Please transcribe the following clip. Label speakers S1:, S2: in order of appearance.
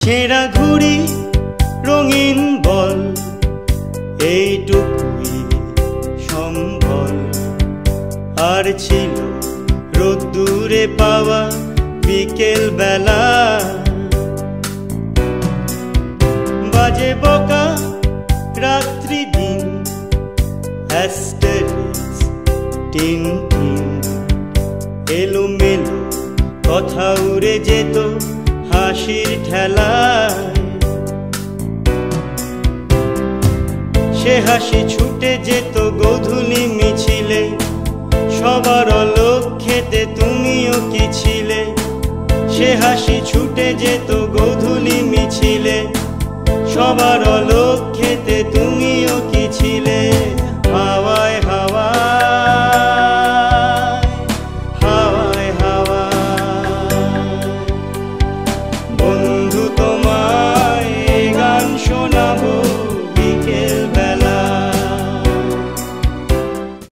S1: ছেঁড়া ঘুড়ি রঙিন বল এইটুকুই সম্বল। আর ছিল রোদ্দুরে পাওয়া বিকেল বেলা, বাজে বকা রাত্রি দিন, অ্যাস্টেরিক্স টিনটিন। এলোমেলো কথা উড়ে যেত হাসির ঠেলায়, সে হাসি ছুটে যেত গোধূলি মিছিলে। সবার অলক্ষ্যেতে তুমিও কি ছিলে, সে হাসি ছুটে যেত গোধূলি মিছিলে। সবার অলক্ষ্যেতে তুমিও কি ছিলে।